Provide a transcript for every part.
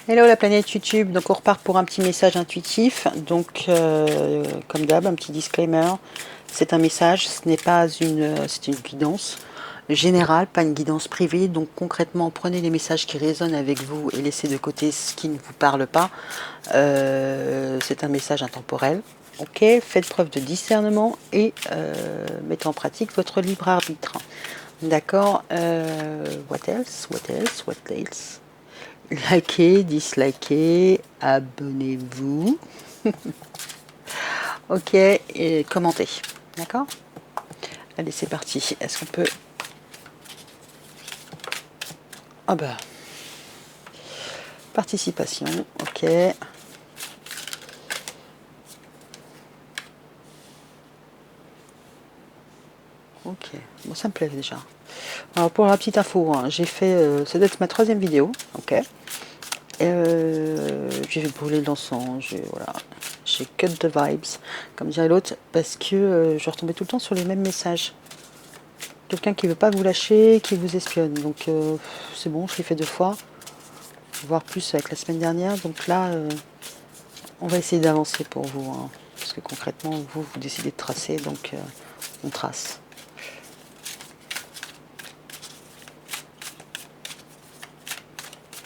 Hello la planète YouTube, donc on repart pour un petit message intuitif, donc comme d'hab, un petit disclaimer, c'est un message, ce n'est pas c'est une guidance générale, pas une guidance privée, donc concrètement prenez les messages qui résonnent avec vous et laissez de côté ce qui ne vous parle pas, c'est un message intemporel, ok, faites preuve de discernement et mettez en pratique votre libre arbitre, d'accord, what else, what else. Likez, dislikez, abonnez-vous. Ok, et commentez. D'accord? Allez, c'est parti. Est-ce qu'on peut... Ah bah... Participation, ok. Ok, bon ça me plaît déjà. Alors pour la petite info, hein, j'ai fait... ça doit être ma 3e vidéo, ok. J'ai brûlé l'encens, voilà. J'ai cut the vibes, comme dirait l'autre, parce que je retombais tout le temps sur les mêmes messages. Quelqu'un qui veut pas vous lâcher, qui vous espionne. Donc c'est bon, je l'ai fait 2 fois, voire plus avec la semaine dernière. Donc là, on va essayer d'avancer pour vous, hein, parce que concrètement, vous décidez de tracer, donc on trace.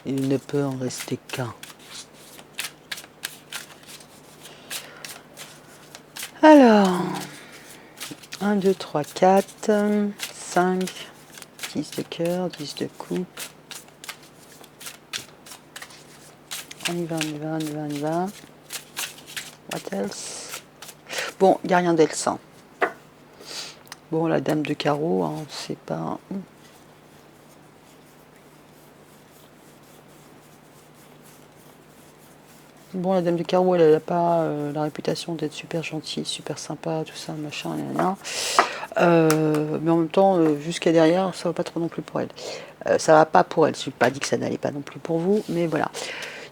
Il ne peut en rester qu'un. Alors, 1, 2, 3, 4, 5, 10 de cœur, 10 de coupe. On y va, on y va, on y va, on y va. What else? Bon, il n'y a rien d'else. Hein. Bon, la dame de carreau, hein, c'est pas... Bon, la dame de carreau, elle n'a pas la réputation d'être super gentille, super sympa, tout ça, machin, mais en même temps, jusqu'à derrière, ça va pas trop non plus pour elle. Ça va pas pour elle, je n'ai pas dit que ça n'allait pas non plus pour vous, mais voilà.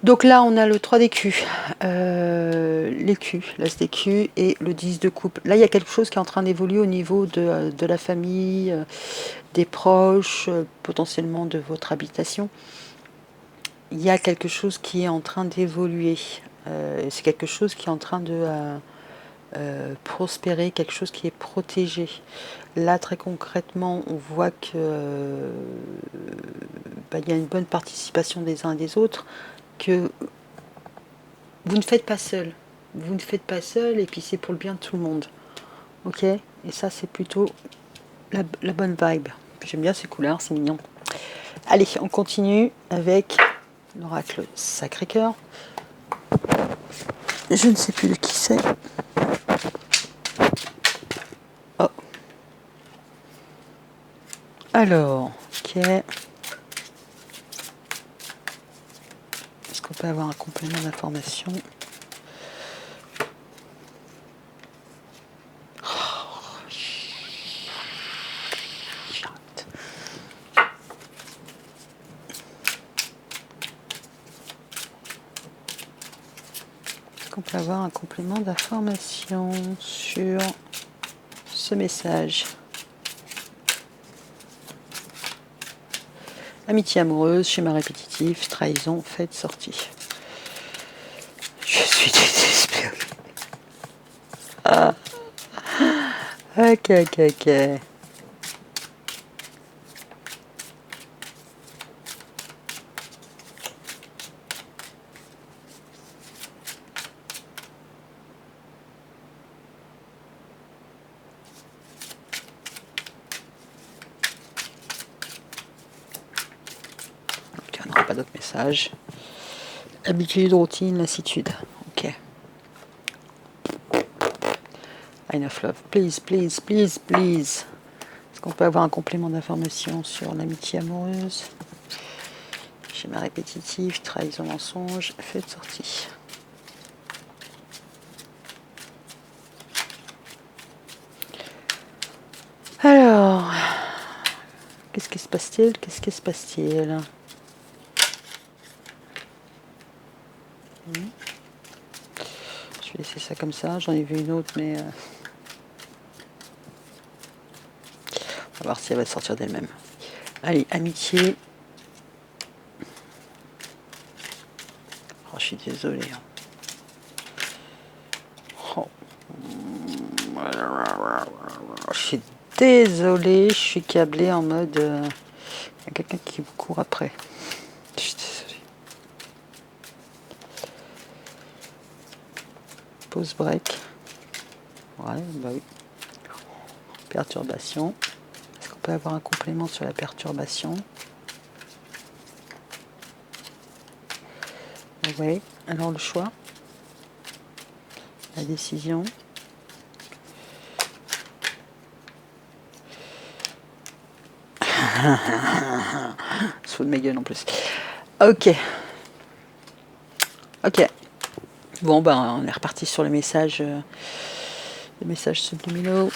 Donc là, on a le 3 d'écus, l'écu, l'as d'écu et le 10 de coupe. Là, il y a quelque chose qui est en train d'évoluer au niveau de la famille, des proches, potentiellement de votre habitation. Il y a quelque chose qui est en train d'évoluer. C'est quelque chose qui est en train de prospérer, quelque chose qui est protégé. Là, très concrètement, on voit que il y a une bonne participation des uns et des autres, que vous ne faites pas seul. Vous ne faites pas seul, et puis c'est pour le bien de tout le monde. Ok? Et ça, c'est plutôt la bonne vibe. J'aime bien ces couleurs, c'est mignon. Allez, on continue avec l'oracle Sacré-Cœur. Je ne sais plus de qui c'est. Oh. Alors, ok. Est-ce qu'on peut avoir un complément d'information? Est-ce qu'on peut avoir un complément d'information sur ce message? Amitié amoureuse, schéma répétitif, trahison, fête, sortie. Je suis désespérée. Ah. Ok, ok, ok. On n'aura pas d'autres messages. Habitude, routine, lassitude. Ok. Enough love. Please, please, please, please. Est-ce qu'on peut avoir un complément d'information sur l'amitié amoureuse? Schéma répétitif, trahison, mensonge, fête, sortie. Alors, qu'est-ce qui se passe-t-il? Qu'est-ce qui se passe-t-il? Je vais laisser ça comme ça. J'en ai vu une autre, mais on va voir si elle va sortir d'elle-même. Allez, amitié. Oh, je suis désolée. Oh. Je suis désolée, je suis câblée en mode... Il y a quelqu'un qui vous court après. Je suis désolée. Pause break. Ouais, bah oui. Perturbation. Est-ce qu'on peut avoir un complément sur la perturbation? Oui. Alors le choix. La décision. Se fout de ma gueule en plus. Ok. Ok. Bon, ben, on est reparti sur les messages subliminaux.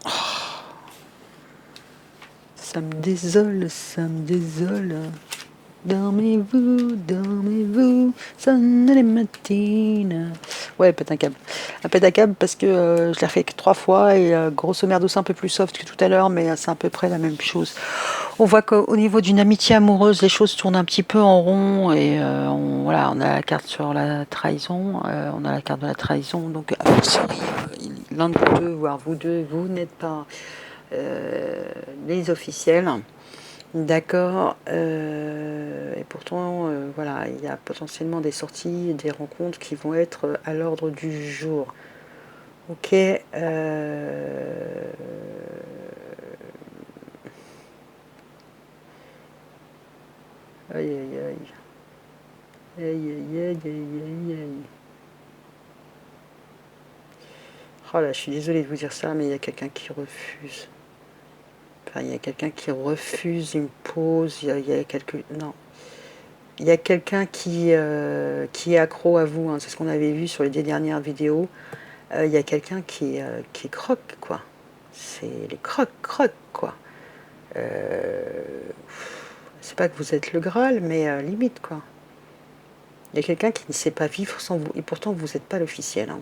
Oh. Ça me désole, ça me désole. Dormez-vous, sonne les matines. Ouais, pète un câble. Un pète un câble parce que je l'ai refait que 3 fois et grosso merdo c'est un peu plus soft que tout à l'heure, mais c'est à peu près la même chose. On voit qu'au niveau d'une amitié amoureuse, les choses tournent un petit peu en rond et voilà, on a la carte sur la trahison, on a la carte de la trahison, donc l'un de vous deux, voire vous deux, vous n'êtes pas les officiels. D'accord. Et pourtant, voilà, il y a potentiellement des sorties, des rencontres qui vont être à l'ordre du jour. Ok. Aïe, aïe, aïe. Aïe, aïe, aïe, aïe, aïe, aïe. Oh là, je suis désolée de vous dire ça, mais il y a quelqu'un qui refuse. Enfin, il y a quelqu'un qui refuse une pause. Il y a non. Il y a quelqu'un qui est accro à vous. Hein. C'est ce qu'on avait vu sur les 2 dernières vidéos. Il y a quelqu'un qui croque, quoi. C'est les crocs, quoi. C'est pas que vous êtes le Graal, mais limite, quoi. Il y a quelqu'un qui ne sait pas vivre sans vous. Et pourtant, vous n'êtes pas l'officiel. Hein.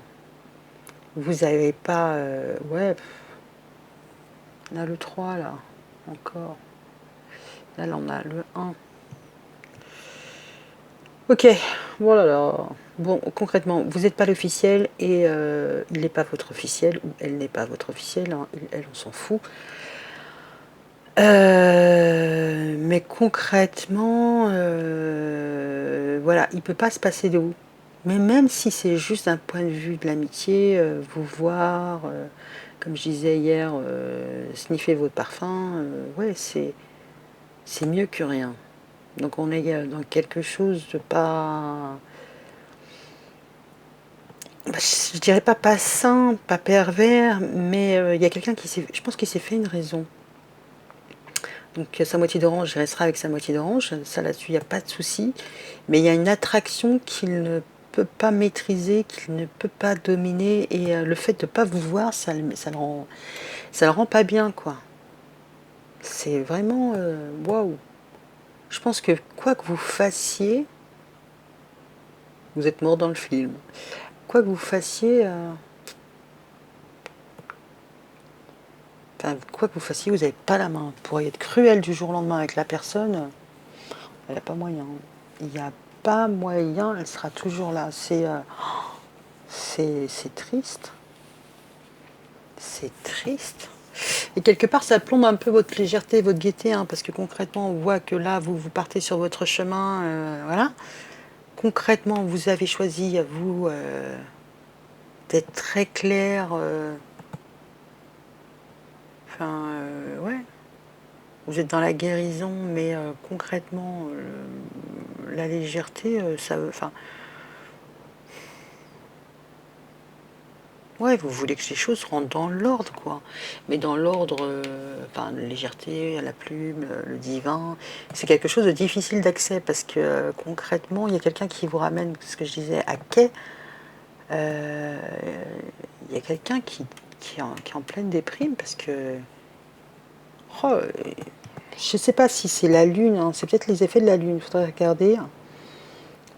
Vous n'avez pas... ouais, on a le 3, là. Encore. Là, on a le 1. Ok, voilà. Bon, concrètement, vous n'êtes pas l'officiel et il n'est pas votre officiel, ou elle n'est pas votre officiel, hein, elle, on s'en fout. Mais concrètement, voilà, il ne peut pas se passer de vous. Mais même si c'est juste d'un point de vue de l'amitié, vous voir, comme je disais hier, sniffer votre parfum, ouais, c'est mieux que rien. Donc on est dans quelque chose de pas... Je dirais pas sain, pas pervers, mais il y a quelqu'un qui s'est... Je pense qu'il s'est fait une raison. Donc sa moitié d'orange, il restera avec sa moitié d'orange, ça là-dessus, il n'y a pas de souci. Mais il y a une attraction qu'il ne peut pas maîtriser, qu'il ne peut pas dominer, et le fait de ne pas vous voir, ça le rend pas bien, quoi. C'est vraiment... waouh. Je pense que quoi que vous fassiez, vous êtes mort dans le film. Quoi que vous fassiez... Enfin, quoi que vous fassiez, vous n'avez pas la main. Vous pourriez être cruel du jour au lendemain avec la personne. Il n'y a pas moyen. Il n'y a pas moyen, elle sera toujours là. C'est triste. C'est triste. Et quelque part, ça plombe un peu votre légèreté, votre gaieté, hein, parce que concrètement, on voit que là, vous partez sur votre chemin. Voilà. Concrètement, vous avez choisi à vous d'être très clair. Enfin, ouais. Vous êtes dans la guérison, mais concrètement, la légèreté, ça veut... Enfin, ouais, vous voulez que les choses rentrent dans l'ordre, quoi. Mais dans l'ordre, enfin, la légèreté, la plume, le divin, c'est quelque chose de difficile d'accès, parce que concrètement, il y a quelqu'un qui vous ramène, ce que je disais, à quai. Il y a quelqu'un qui est en pleine déprime, parce que... Oh, je sais pas si c'est la lune, hein, c'est peut-être les effets de la lune, il faudrait regarder.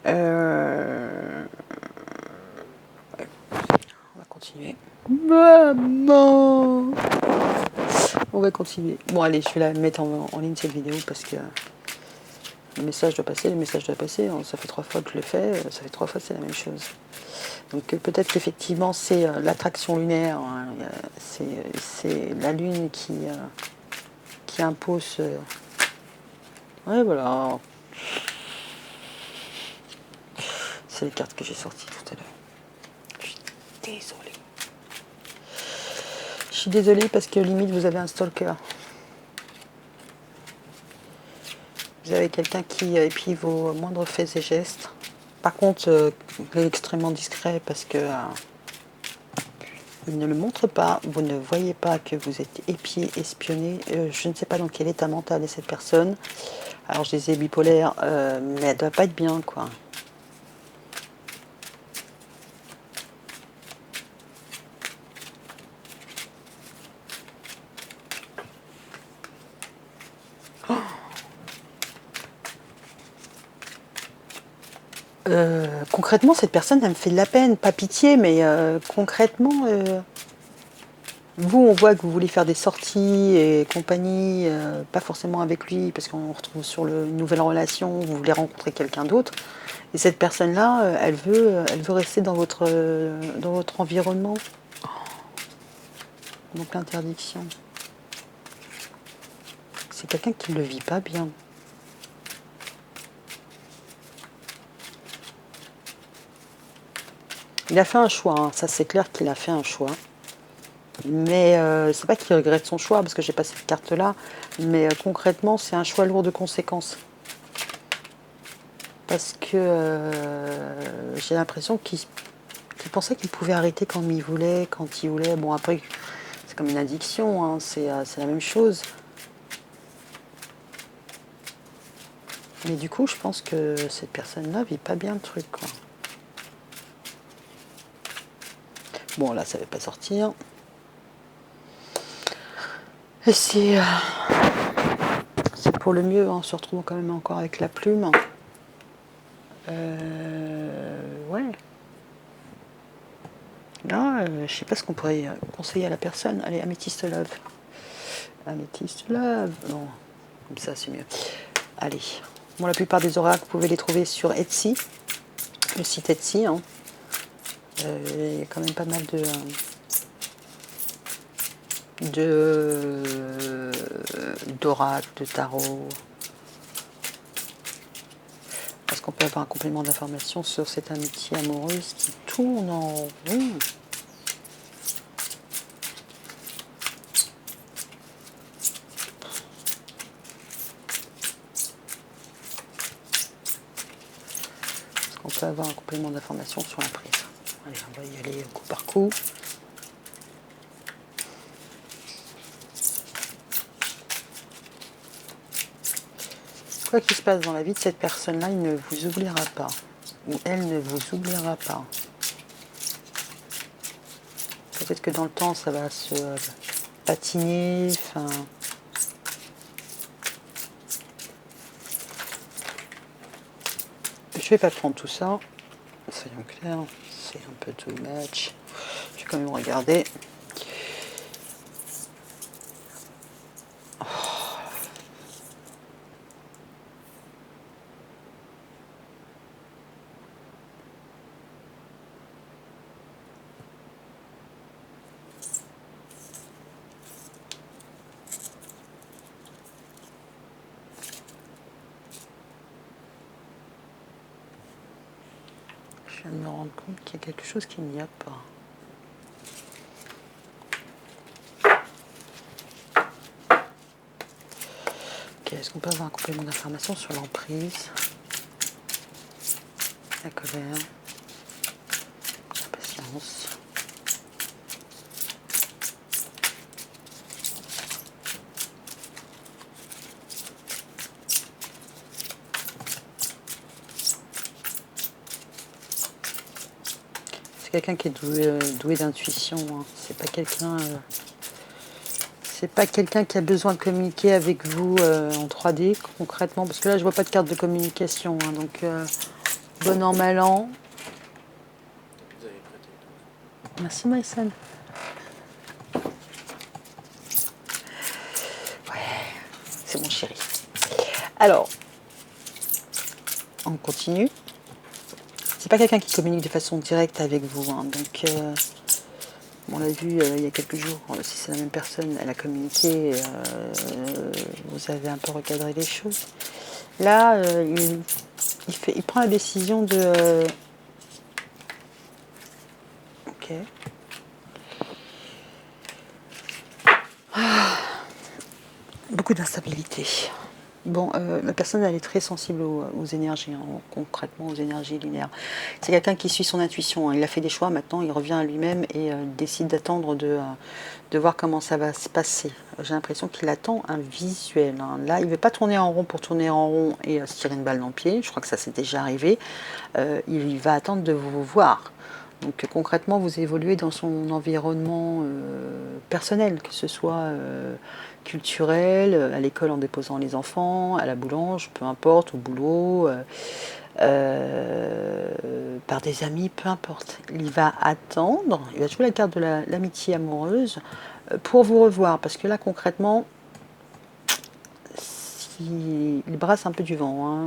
On va continuer. Maman! On va continuer. Bon, allez, je vais la mettre en ligne cette vidéo parce que le message doit passer, le message doit passer. Ça fait 3 fois que je le fais, ça fait 3 fois que c'est la même chose. Donc peut-être qu'effectivement c'est l'attraction lunaire, hein, c'est la lune qui impose. Ouais, voilà. C'est les cartes que j'ai sorties tout à l'heure. Je suis désolée. Je suis désolée parce que limite vous avez un stalker. Vous avez quelqu'un qui épie vos moindres faits et gestes. Par contre, il est extrêmement discret parce que il ne le montre pas. Vous ne voyez pas que vous êtes épié, espionné. Je ne sais pas dans quel état mental est cette personne. Alors je disais bipolaire, mais elle doit pas être bien, quoi. Concrètement, cette personne, elle me fait de la peine, pas pitié, mais concrètement, vous, on voit que vous voulez faire des sorties et compagnie, pas forcément avec lui, parce qu'on retrouve sur une nouvelle relation, vous voulez rencontrer quelqu'un d'autre. Et cette personne-là, elle veut rester dans votre environnement. Donc l'interdiction. C'est quelqu'un qui ne le vit pas bien. Il a fait un choix, hein. Ça c'est clair qu'il a fait un choix. Mais c'est pas qu'il regrette son choix, parce que j'ai pas cette carte-là, mais concrètement c'est un choix lourd de conséquences. Parce que j'ai l'impression qu'il pensait qu'il pouvait arrêter quand il voulait, quand il voulait. Bon après, c'est comme une addiction, hein. C'est la même chose. Mais du coup, je pense que cette personne-là vit pas bien le truc, quoi. Bon, là, ça ne va pas sortir. Et c'est pour le mieux, hein. On se retrouve quand même encore avec la plume. Ouais. Là, je sais pas ce qu'on pourrait conseiller à la personne. Allez, Améthyste Love. Améthyste Love. Non, comme ça, c'est mieux. Allez. Bon, la plupart des oracles, vous pouvez les trouver sur Etsy. Le site Etsy, hein. Il y a quand même pas mal d'oracles, de tarot. Est-ce qu'on peut avoir un complément d'information sur cette amitié amoureuse qui tourne en rond? Est-ce qu'on peut avoir un complément d'information sur la prise? Allez, on va y aller coup par coup. Quoi qu'il se passe dans la vie de cette personne-là, il ne vous oubliera pas. Ou elle ne vous oubliera pas. Peut-être que dans le temps, ça va se patiner. Enfin, je vais pas prendre tout ça. Soyons clairs, c'est un peu too much. Je vais quand même regarder. Je viens de me rendre compte qu'il y a quelque chose qu'il n'y a pas. Ok, est-ce qu'on peut avoir un complément d'information sur l'emprise, la colère, la patience? C'est quelqu'un qui est doué d'intuition, hein. C'est pas quelqu'un qui a besoin de communiquer avec vous en 3D concrètement, parce que là je vois pas de carte de communication, hein. Donc bon an mal an. Merci Maïsan. mon chéri. Alors, on continue. C'est pas quelqu'un qui communique de façon directe avec vous, hein, donc on l'a vu il y a quelques jours. Si c'est la même personne, elle a communiqué, vous avez un peu recadré les choses. Là, il prend la décision de... ok. Beaucoup d'instabilité. Bon, la personne, elle est très sensible aux énergies, hein, concrètement aux énergies lunaires. C'est quelqu'un qui suit son intuition, hein. Il a fait des choix, maintenant il revient à lui-même et décide d'attendre de voir comment ça va se passer. J'ai l'impression qu'il attend un visuel, hein. Là, il ne veut pas tourner en rond pour tourner en rond et se tirer une balle dans le pied. Je crois que ça s'est déjà arrivé. Il va attendre de vous voir. Donc concrètement, vous évoluez dans son environnement personnel, que ce soit culturel, à l'école en déposant les enfants, à la boulange, peu importe, au boulot, par des amis, peu importe. Il va attendre, il va jouer la carte de l'amitié amoureuse pour vous revoir, parce que là concrètement, il brasse un peu du vent, hein,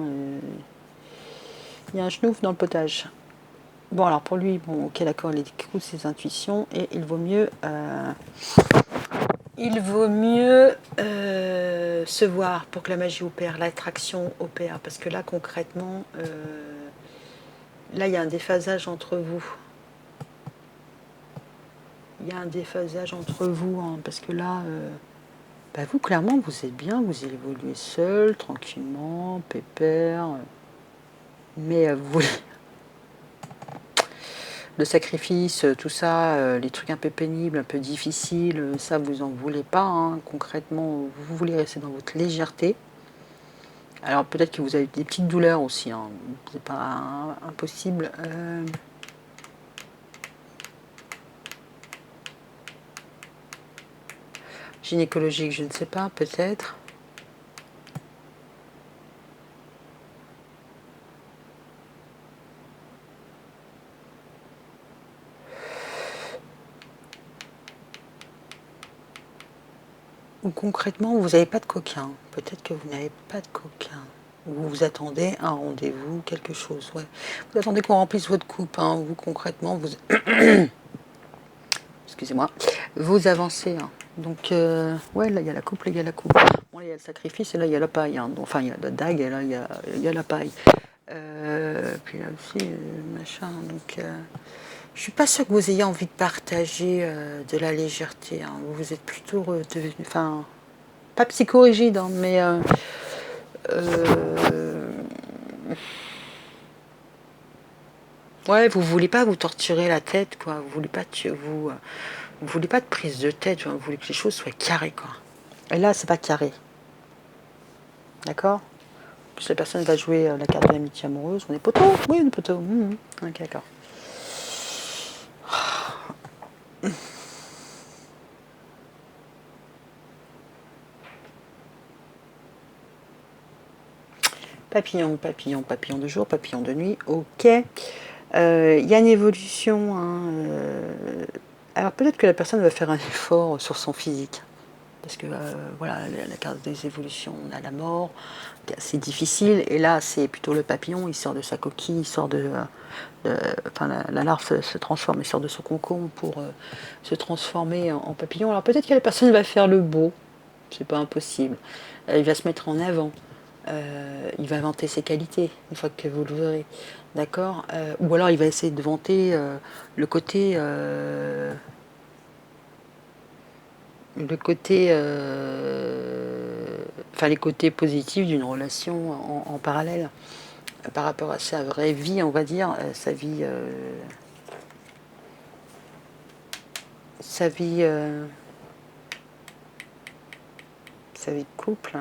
il y a un chenouf dans le potage. Bon, alors pour lui, bon, ok, d'accord, il écoute ses intuitions et il vaut mieux se voir pour que la magie opère, l'attraction opère, parce que là, concrètement, là, il y a un déphasage entre vous. Il y a un déphasage entre vous, hein, parce que là, bah vous, clairement, vous êtes bien, vous évoluez seul, tranquillement, pépère, mais vous... Le sacrifice, tout ça, les trucs un peu pénibles, un peu difficiles, ça vous en voulez pas, hein. Concrètement, vous voulez rester dans votre légèreté. Alors peut-être que vous avez des petites douleurs aussi, hein. C'est pas impossible. Gynécologique, je ne sais pas, peut-être. Ou concrètement, vous n'avez pas de coquin. Peut-être que vous n'avez pas de coquin. Ou vous attendez un rendez-vous, quelque chose. Ouais. Vous attendez qu'on remplisse votre coupe. Hein. Vous, concrètement, vous... excusez-moi, vous avancez. Hein. Donc, ouais, là, il y a la coupe, là, il y a la coupe. Bon, là, il y a le sacrifice, et là, il y a la paille. Hein. Donc, enfin, il y a la dague, et là, il y a la paille. Puis là aussi, machin. Donc, je suis pas sûre que vous ayez envie de partager de la légèreté. Hein. Vous êtes plutôt devenu, enfin, pas psychorigide, hein, mais ouais, vous voulez pas vous torturer la tête, quoi. Vous voulez pas vous voulez pas de prise de tête. Vous voulez que les choses soient carrées, quoi. Et là, c'est pas carré, d'accord. Plus la personne va jouer la carte de l'amitié amoureuse. On est poteau, oui, on est poteau. Ok, d'accord. Papillon, papillon, papillon de jour, papillon de nuit, ok. Il y a une évolution. Hein, alors peut-être que la personne va faire un effort sur son physique. Parce que voilà, la carte des évolutions, on a la mort, c'est difficile. Et là, c'est plutôt le papillon, il sort de sa coquille, il sort enfin, la larve se transforme, il sort de son cocon pour se transformer en papillon. Alors peut-être que la personne va faire le beau, c'est pas impossible. Il va se mettre en avant. Il va vanter ses qualités une fois que vous le verrez, d'accord. Ou alors il va essayer de vanter enfin les côtés positifs d'une relation en parallèle par rapport à sa vraie vie, on va dire, sa vie de couple.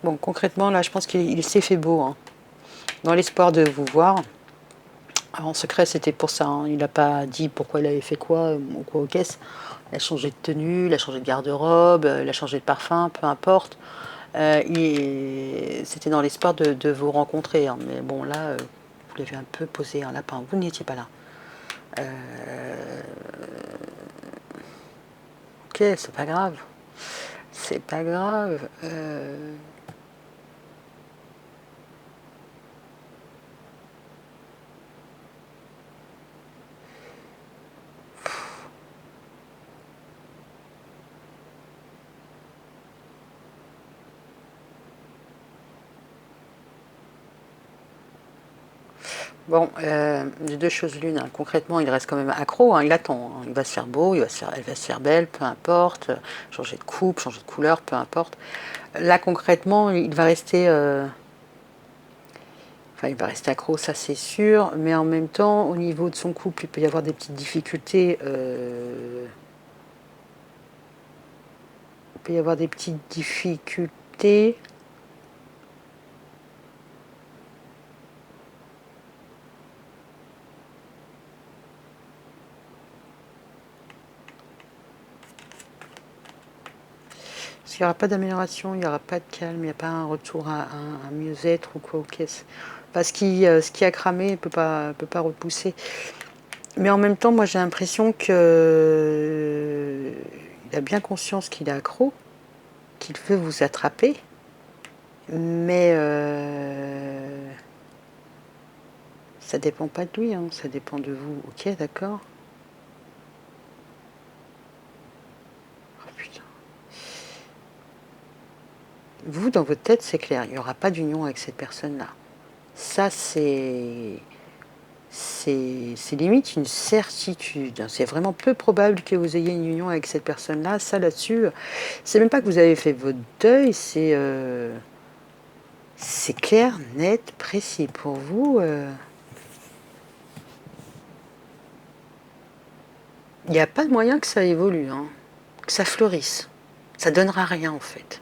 Bon, concrètement, là, je pense qu'il s'est fait beau, hein, dans l'espoir de vous voir. Alors, en secret, c'était pour ça, hein. Il n'a pas dit pourquoi il avait fait quoi, ou quoi aux caisses. Il a changé de tenue, il a changé de garde-robe, il a changé de parfum, peu importe. C'était dans l'espoir de vous rencontrer, hein. Mais bon, là, vous l'avez un peu posé un lapin. Vous n'étiez pas là. Ok, c'est pas grave. C'est pas grave. Bon, de deux choses l'une, hein. Concrètement, il reste quand même accro, hein. Il attend, hein. Il va se faire beau, elle va se faire belle, peu importe. Changer de coupe, changer de couleur, peu importe. Là, concrètement, il va rester... Enfin, il va rester accro, ça c'est sûr, mais en même temps, au niveau de son couple, il peut y avoir des petites difficultés. Il peut y avoir des petites difficultés. Parce qu'il n'y aura pas d'amélioration, il n'y aura pas de calme, il n'y a pas un retour à un mieux-être ou quoi, ok. Parce que ce qui a cramé ne peut pas repousser. Mais en même temps, moi j'ai l'impression que il a bien conscience qu'il est accro, qu'il veut vous attraper, mais ça dépend pas de lui, hein, ça dépend de vous. Ok, d'accord. Oh putain. Vous, dans votre tête, c'est clair, il n'y aura pas d'union avec cette personne-là. Ça, c'est limite une certitude. C'est vraiment peu probable que vous ayez une union avec cette personne-là. Ça, là-dessus, c'est même pas que vous avez fait votre deuil, c'est clair, net, précis. Pour vous, il n'y a pas de moyen que ça évolue, hein, que ça fleurisse. Ça donnera rien, en fait.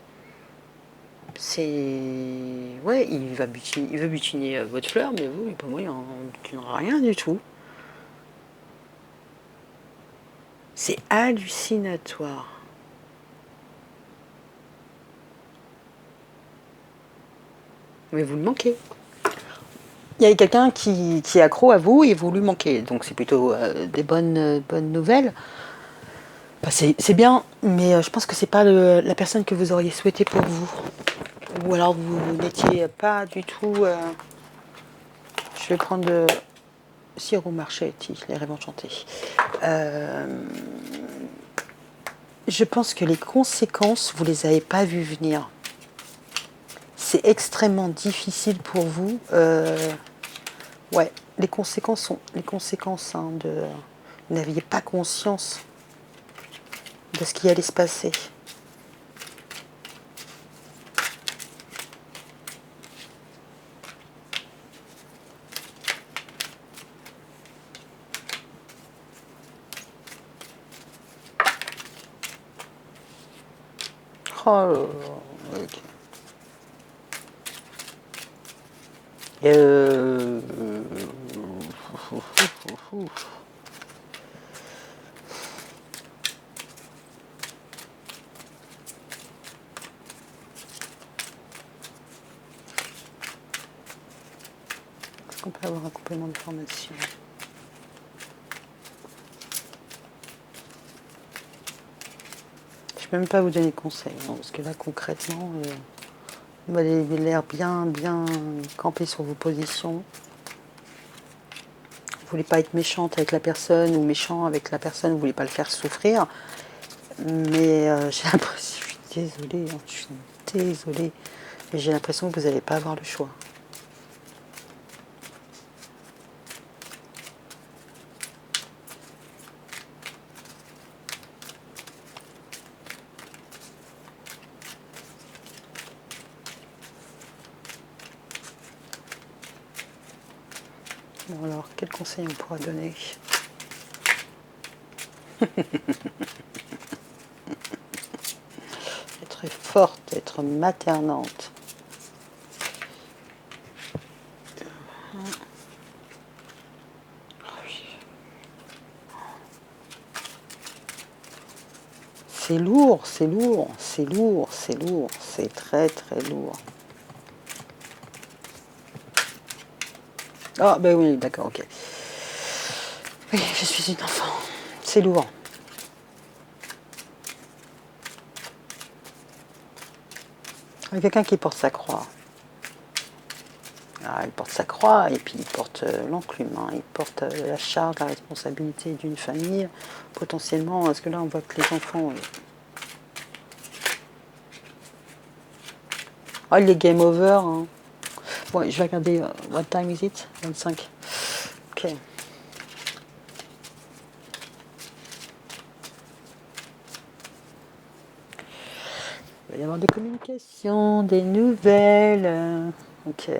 C'est... Ouais, il veut butiner votre fleur, mais vous, il n'y a pas moyen, on ne butinera rien du tout. C'est hallucinatoire. Mais vous le manquez. Il y a quelqu'un qui est accro à vous et vous lui manquez. Donc c'est plutôt des bonnes nouvelles. Bah, c'est bien, mais je pense que c'est pas la personne que vous auriez souhaité pour vous. Ou alors vous n'étiez pas du tout... je vais prendre de sirop marchetti, les rêves enchantés. Je pense que les conséquences, vous les avez pas vues venir. C'est extrêmement difficile pour vous. Ouais, les conséquences sont les conséquences, hein, de... Vous n'aviez pas conscience de ce qui allait se passer. Oh là là, ok. Euh... Est-ce qu'on peut avoir un complément de formation? Je peux même pas vous donner de conseils, non, parce que là concrètement, vous avez l'air bien campé sur vos positions. Vous voulez pas être méchante avec la personne ou méchant avec la personne, vous voulez pas le faire souffrir. Mais j'ai l'impression, je suis désolée, hein, je suis désolée, mais j'ai l'impression que vous n'allez pas avoir le choix. Bon alors, quel conseil on pourra donner? Être forte, être maternante. c'est lourd, c'est lourd, c'est lourd, c'est lourd, c'est très très lourd. Ah, ben oui, d'accord, ok. Oui, je suis une enfant. C'est lourd. Il y a quelqu'un qui porte sa croix. Ah, il porte sa croix et puis il porte l'enclume, hein. Il porte la charge, la responsabilité d'une famille, potentiellement, parce que là on voit que les enfants... Ah, il est game over, hein. Bon, je vais regarder, what time is it? 25. Ok. Il va y avoir des communications, des nouvelles. Ok.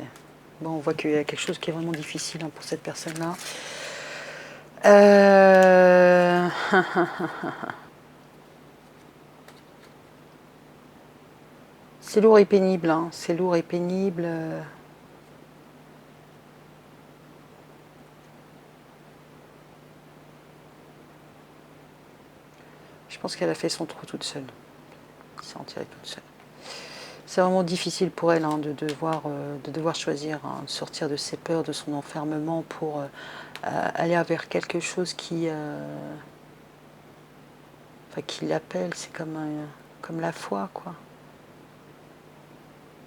Bon, on voit qu'il y a quelque chose qui est vraiment difficile, hein, pour cette personne-là. C'est lourd et pénible, hein. C'est lourd et pénible. Je pense qu'elle a fait son trou toute seule. Elle s'est en tirée toute seule. C'est vraiment difficile pour elle, hein, de devoir choisir, hein, de sortir de ses peurs, de son enfermement pour aller vers quelque chose qui l'appelle. C'est comme la foi, quoi.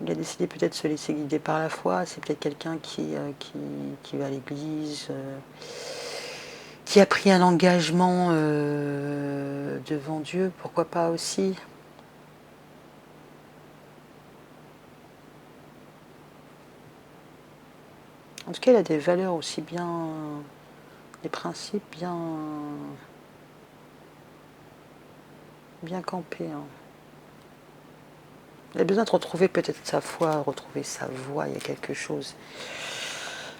Il a décidé peut-être de se laisser guider par la foi. C'est peut-être quelqu'un qui va à l'église, qui a pris un engagement devant Dieu, pourquoi pas aussi. En tout cas, il a des valeurs aussi bien, des principes bien campés, hein. Il a besoin de retrouver peut-être sa foi, retrouver sa voie, il y a quelque chose.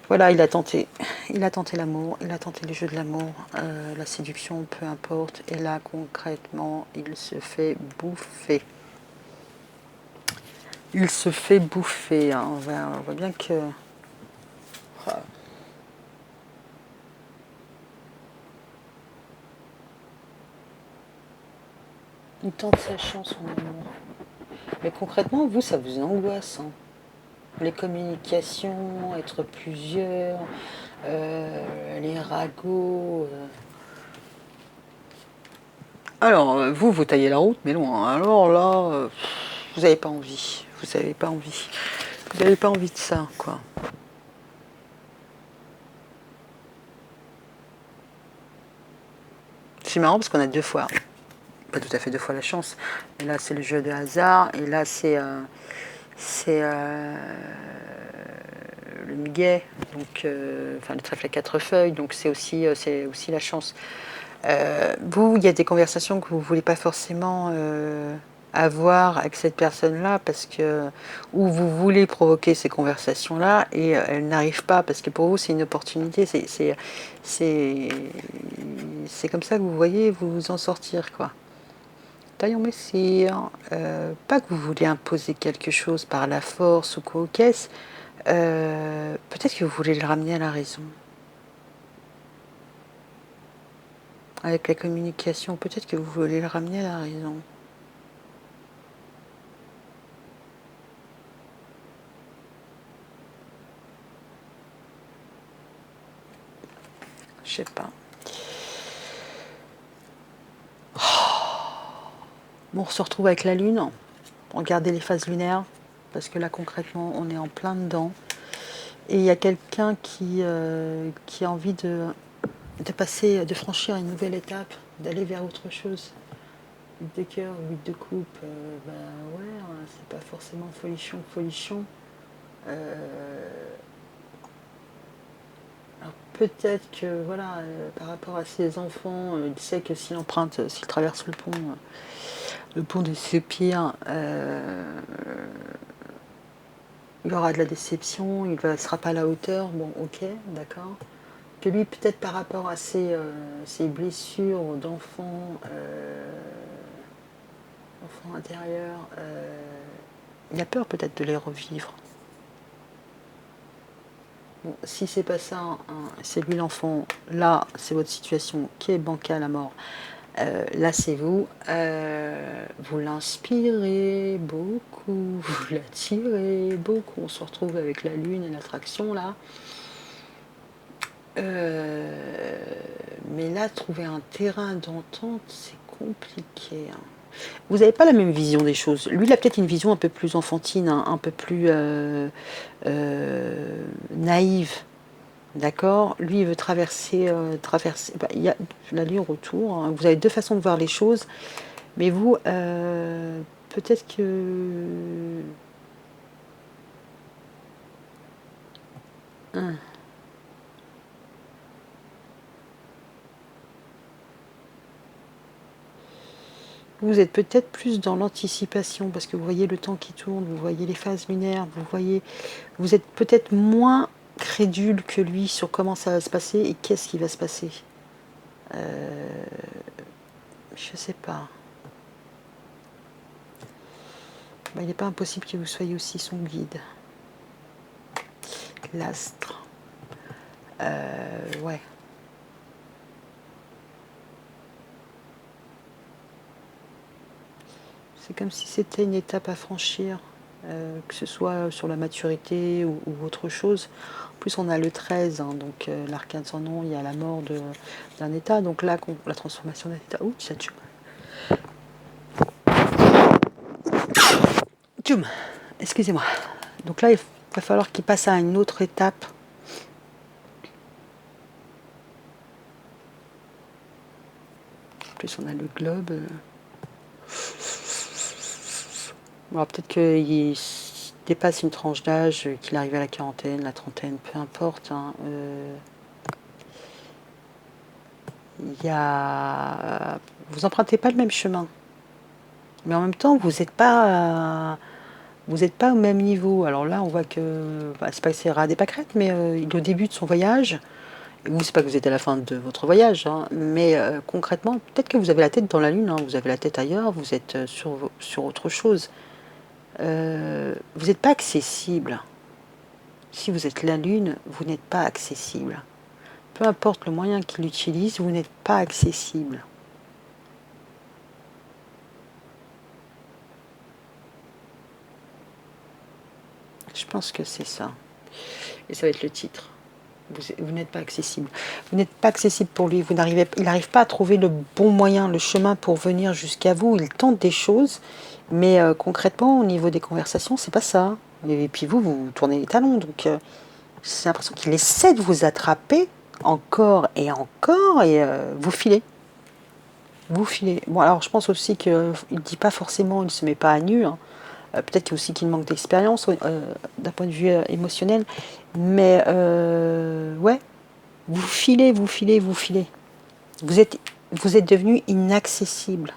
Voilà, il a tenté l'amour, il a tenté le jeu de l'amour, la séduction, peu importe. Et là, concrètement, il se fait bouffer. Il se fait bouffer, hein. On voit bien que... Il tente sa chance en amour. Mais concrètement, vous, ça vous angoisse, hein. Les communications, être plusieurs, les ragots. Alors, vous taillez la route, mais loin. Alors là, vous n'avez pas envie. Vous n'avez pas envie. Vous n'avez pas envie de ça, quoi. C'est marrant parce qu'on a deux fois, pas tout à fait deux fois la chance, mais là c'est le jeu de hasard, et là c'est le muguet, donc le trèfle à quatre feuilles, donc c'est aussi la chance. Vous, il y a des conversations que vous ne voulez pas forcément avoir avec cette personne-là, parce que, ou vous voulez provoquer ces conversations-là et elles n'arrivent pas, parce que pour vous c'est une opportunité, c'est comme ça que vous voyez vous en sortir, quoi. Taillon messire, pas que vous voulez imposer quelque chose par la force ou quoi au caisse, peut-être que vous voulez le ramener à la raison. Avec la communication, peut-être que vous voulez le ramener à la raison. Je sais pas. Bon, on se retrouve avec la lune. Regardez les phases lunaires, parce que là concrètement on est en plein dedans. Et il y a quelqu'un qui a envie de passer, de franchir une nouvelle étape, d'aller vers autre chose. 8 de cœur, 8 de coupe, ouais, hein, c'est pas forcément folichon, folichon. Alors peut-être que voilà, par rapport à ses enfants, il sait que s'il traverse le pont des Soupirs, il y aura de la déception, il ne sera pas à la hauteur, bon ok, d'accord. Que lui, peut-être par rapport à ses blessures enfant intérieur, il a peur peut-être de les revivre. Bon, si c'est pas ça, hein, c'est lui l'enfant, là c'est votre situation qui est bancale à mort. Là, c'est vous. Vous l'inspirez beaucoup, vous l'attirez beaucoup. On se retrouve avec la lune et l'attraction là. Mais là, trouver un terrain d'entente, c'est compliqué, hein. Vous n'avez pas la même vision des choses. Lui, il a peut-être une vision un peu plus enfantine, hein, un peu plus naïve. D'accord. Lui, il veut traverser. Bah, il y a l'aller-retour, hein. Vous avez deux façons de voir les choses. Mais vous, peut-être que... Hein. Vous êtes peut-être plus dans l'anticipation, parce que vous voyez le temps qui tourne, vous voyez les phases lunaires, vous êtes peut-être moins crédule que lui sur comment ça va se passer et qu'est-ce qui va se passer. Je sais pas. Bah, il n'est pas impossible que vous soyez aussi son guide. L'astre. Ouais. C'est comme si c'était une étape à franchir, que ce soit sur la maturité ou autre chose. En plus, on a le 13, hein, donc l'arcane sans nom, il y a la mort d'un état. Donc là, la transformation d'un état. Ouh, ça tue. Tchoum, excusez-moi. Donc là, il va falloir qu'il passe à une autre étape. En plus, on a le globe. Bon, peut-être qu'il dépasse une tranche d'âge, qu'il arrive à la quarantaine, la trentaine, peu importe, hein. Vous empruntez pas le même chemin. Mais en même temps, vous n'êtes pas au même niveau. Alors là, on voit que bah, c'est pas que c'est ras des pâquerettes, mais il est au début de son voyage. Et vous, c'est pas que vous êtes à la fin de votre voyage, hein, mais concrètement, peut-être que vous avez la tête dans la lune, hein, vous avez la tête ailleurs, vous êtes sur autre chose. Vous n'êtes pas accessible. Si vous êtes la lune, vous n'êtes pas accessible. Peu importe le moyen qu'il utilise, vous n'êtes pas accessible. Je pense que c'est ça. Et ça va être le titre. Vous n'êtes pas accessible. Vous n'êtes pas accessible pour lui. Il n'arrive pas à trouver le bon moyen, le chemin pour venir jusqu'à vous. Il tente des choses, mais concrètement, au niveau des conversations, c'est pas ça. Et puis vous tournez les talons. Donc j'ai l'impression qu'il essaie de vous attraper encore, et vous filez. Vous filez. Bon, alors je pense aussi qu'il ne dit pas forcément, il ne se met pas à nu, hein. Peut-être aussi qu'il manque d'expérience d'un point de vue émotionnel. Mais ouais, vous filez, vous filez, vous filez. Vous êtes devenu inaccessible.